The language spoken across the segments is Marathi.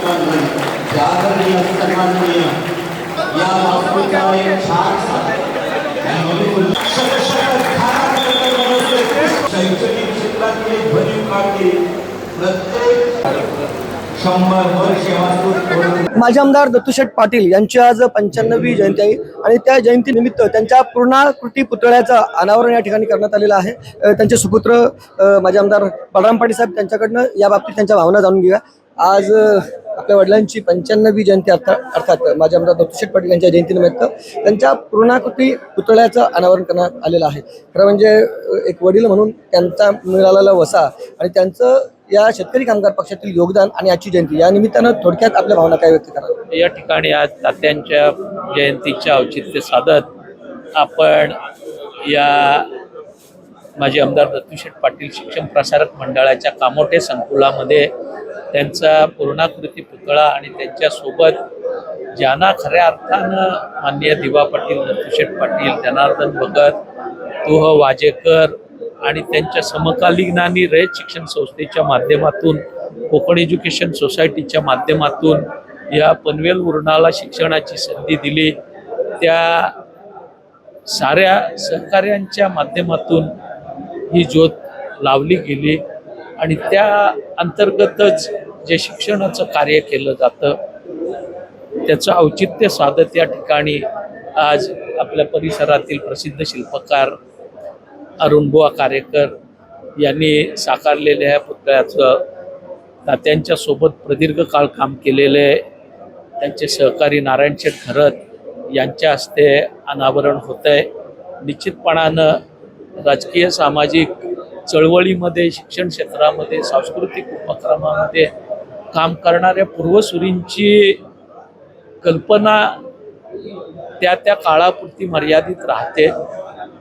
आदरणीय सन्माननीय या बापूचा एक छान शैक्षणिक क्षेत्रातले भरीव काढले प्रत्येक 100 वर्ष माजी आमदार दत्तूशेठ पाटील यांची आज 95वी जयंती आहे आणि त्या जयंतीनिमित्त त्यांच्या पूर्णाकृती पुतळ्याचं अनावरण या ठिकाणी करण्यात आलेलं आहे। त्यांचे सुपुत्र माजी आमदार बलराम पाटील साहेब त्यांच्याकडनं या बाबतीत त्यांच्या भावना जाणून घेऊया। आज आपल्या वडिलांची 95वी जयंती अर्थात माजी आमदार दत्तूशेठ पाटील यांच्या जयंतीनिमित्त त्यांच्या पूर्णाकृती पुतळ्याचं अनावरण करण्यात आलेलं आहे। खरं म्हणजे एक वडील म्हणून त्यांचा मिळालेला वसा आणि त्यांचं या शेतकरी कामगार पक्षातील योगदान आणि आजची जयंती या निमित्तानं थोडक्यात आपल्या भावना काय व्यक्त करा। या ठिकाणी आज तात्यांच्या जयंतीचे औचित्य साधत आपण या माजी आमदार दत्तूशेठ पाटील शिक्षण प्रसारक मंडळाच्या कामोठे संकुलामध्ये त्यांचा पूर्णाकृती पुतळा आणि त्यांच्यासोबत ज्यांना खऱ्या अर्थानं माननीय दिवा पाटील, दत्तूशेठ पाटील, जनार्दन भगत, तुह वाजेकर आणि त्यांच्या समकालीनांनी रयत शिक्षण संस्थेच्या माध्यमातून, कोकण एज्युकेशन सोसायटीच्या माध्यमातून या पनवेल उरणाला शिक्षणाची संधी दिली, त्या साऱ्या सहकार्यांच्या माध्यमातून ही ज्योत लावली गेली आणि त्या अंतर्गतच जे शिक्षणाचं कार्य केलं जातं त्याचं औचित्य साधत या ठिकाणी आज आपल्या परिसरातील प्रसिद्ध शिल्पकार अरुणबुवा कारेकर यांनी साकारलेल्या या पुतळ्याचं तात्यांच्या सोबत प्रदीर्घ काळ काम केलेले त्यांचे सहकारी नारायणशेठ खरत यांच्या हस्ते अनावरण होत आहे। निश्चितपणानं राजकीय सामाजिक चळवळीमध्ये, शिक्षण क्षेत्रामध्ये, सांस्कृतिक उपक्रमामध्ये काम करणाऱ्या पूर्वसुरींची कल्पना त्या काळापुरती मर्यादित राहते।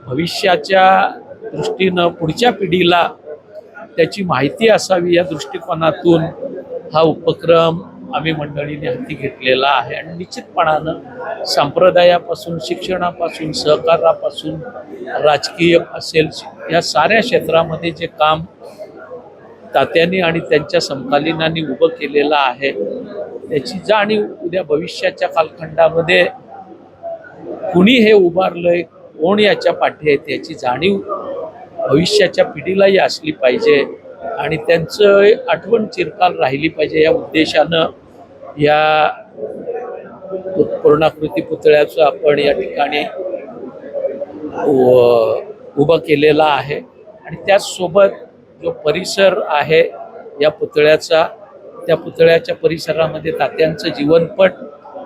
भविष्याच्या दृष्टीनं पुढच्या पिढीला त्याची माहिती असावी या दृष्टिकोनातून हा उपक्रम आम्ही मंडळीने हाती घेतलेला आहे आणि निश्चितपणानं संप्रदायापासून, शिक्षणापासून, सहकारापासून, राजकीय असेल या साऱ्या क्षेत्रामध्ये जे काम तात्यांनी आणि त्यांच्या समकालीनांनी उभं केलेलं आहे त्याची जाणीव उद्या भविष्याच्या कालखंडामध्ये कुणी हे उभारलंय, कोण याच्या पाठी आहेत याची जाणीव भविष्याच्या पिढीलाही असली पाहिजे आणि त्यांचं आठवण चिरकाल राहिली पाहिजे या उद्देशानं या पूर्णाकृती पुतळ्याचं आपण या ठिकाणी उभं केलेला आहे आणि त्याचसोबत जो परिसर आहे या पुतळ्याचा, त्या पुतळ्याच्या परिसरामध्ये तात्यांचं जीवनपट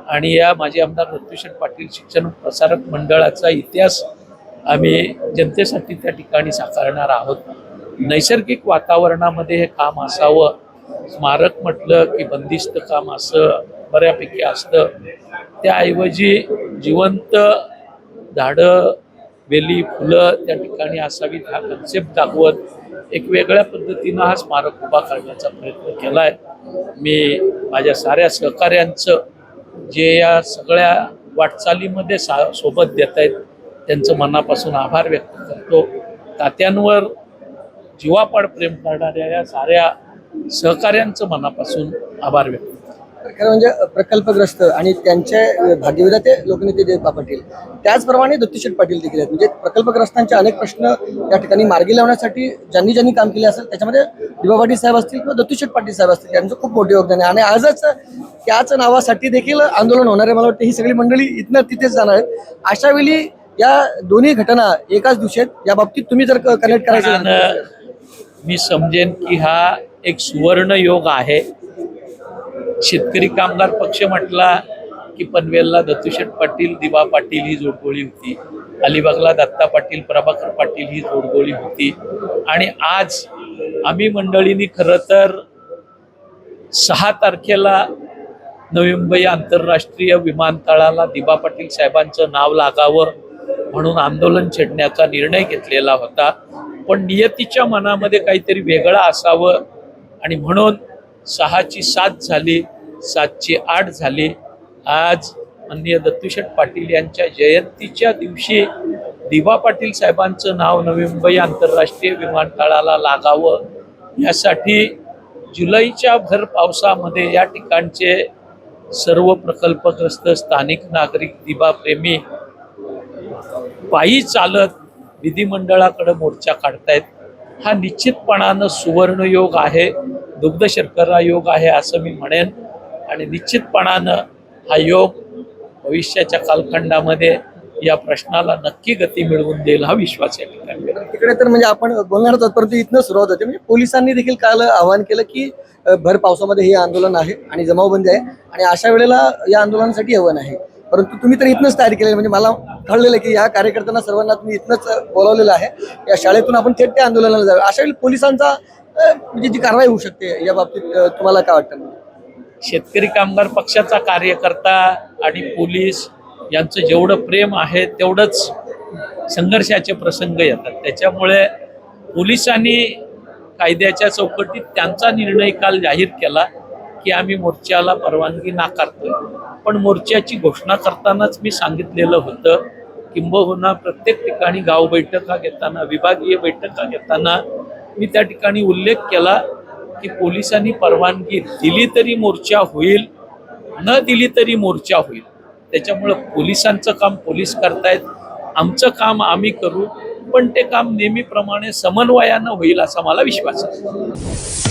आणि या माजी आमदार दत्तूशेठ पाटील शिक्षण प्रसारक मंडळाचा इतिहास आम्ही जनतेसाठी त्या ठिकाणी साकारणार आहोत। नैसर्गिक वातावरणामध्ये हे काम असावं, स्मारक म्हटलं की बंदिस्त काम असं बऱ्यापैकी असतं, त्याऐवजी जिवंत झाडं, वेली, फुलं त्या ठिकाणी असावीत हा कन्सेप्ट दाखवत एक वेगळ्या पद्धतीनं हा स्मारक उभा करण्याचा प्रयत्न केला आहे। मी माझ्या साऱ्या सहकार्यांचं जे या सगळ्या वाटचालीमध्ये सोबत देत आहेत त्यांचं मनापासून आभार व्यक्त करतो। तात्यांवर जीवापाड प्रेम करणाऱ्या या साऱ्या सहकार्यांचं मनापासून आभार व्यक्त करतो। खरं म्हणजे प्रकल्पग्रस्त आणि त्यांचे भाग्यविधाते लोकनेते दिवा पाटील त्याचप्रमाणे दत्तूशेठ पाटील देखील आहेत। म्हणजे प्रकल्पग्रस्तांचे अनेक प्रश्न या ठिकाणी मार्गी लावण्यासाठी ज्यांनी काम केले असेल त्याच्यामध्ये दिवा पाटील साहेब असतील किंवा दत्तूशेठ पाटील साहेब असतील यांचं खूप मोठे योगदान आहे आणि आजच त्याच नावासाठी देखील आंदोलन होणार आहे। मला वाटतं ही सगळी मंडळी इथनं तिथेच जाणार आहेत। अशा वेळी या दोन्ही घटना एकाच दिवशी आहेत, या बाबतीत तुम्ही जर कनेक्ट करायचं मी समजेन की हा एक सुवर्ण योग आहे। शेतकरी कामगार पक्ष म्हटला की पनवेलला दत्तूशेठ पाटील, दिवा पाटील ही जोडगोळी होती, अलिबागला दत्ता पाटील, प्रभाकर पाटील ही जोडगोळी होती आणि आज आम्ही मंडळींनी खरं तर 6 तारखेला नवी मुंबई आंतरराष्ट्रीय विमानतळाला दिवा पाटील साहेबांचं नाव लागावं म्हणून आंदोलन छेडण्याचा निर्णय घेतलेला होता, पण नियतीच्या मनामध्ये काहीतरी वेगळं असावं आणि म्हणून 6ची 7 झाली, 7ची 8 झाली। आज माननीय दत्तूशेठ पाटील यांच्या जयंतीच्या दिवशी दिवा पाटील साहेबांचं नाव नवी मुंबई आंतरराष्ट्रीय विमानतळाला लागावं यासाठी जुलैच्या भर पावसामध्ये या ठिकाणचे सर्व प्रकल्पग्रस्त स्थानिक नागरिक दिवाप्रेमी पायी चालत विधिमंडळाकडे मोर्चा काढतायत. हा निश्चितपणानं सुवर्णयोग आहे, दुग्ध शर्करा योग आहे असं मी म्हणेन. आणि निश्चितपणानं हा योग भविष्याच्या कालखंडामध्ये या प्रश्नाला नक्की गती मिळवून देईल हा विश्वास या ठिकाणी. तिकडे तर म्हणजे आपण बोलणारच आहोत, परंतु इथनं सुरुवात होते. म्हणजे पोलिसांनी देखील काल आवाहन केलं की भर पावसामध्ये हे आंदोलन आहे आणि जमावबंदी आहे आणि अशा वेळेला या आंदोलनासाठी आव्हान आहे. परंतु तुम्ही तर इथनंच तयारी केली, म्हणजे मला कळलेलं आहे की या कार्यकर्त्यांना सर्वांना तुम्ही इथनंच बोलावलेलं आहे. या शाळेतून आपण थेट त्या आंदोलनाला जावे. अशा वेळी पोलिसांचा म्हणजे जी कारवाई होऊ शकते या बाबतीत तुम्हाला काय वाटतं? शेतकरी कामगार पक्षाचा कार्यकर्ता आणि पोलीस यांचं जेवढं प्रेम आहे तेवढंच संघर्षाचे प्रसंग येतात. त्याच्यामुळे पोलिसांनी कायद्याच्या चौकटीत त्यांचा निर्णय काल जाहीर केला की आम्ही मोर्चाला परवानगी नाकारतोय. पण मोर्चाची घोषणा करतानाच मी सांगितलेलं होतं, किंबहुना प्रत्येक ठिकाणी गाव बैठका घेताना, विभागीय बैठका घेताना मी त्या ठिकाणी उल्लेख केला की पोलिसांनी परवानगी दिली तरी मोर्चा होईल, न दिली तरी मोर्चा होईल. त्याच्यामुळं पोलिसांचं काम पोलीस करतायत, आमचं काम आम्ही करू, पण ते काम नेहमीप्रमाणे समन्वयानं होईल असा मला विश्वास आहे.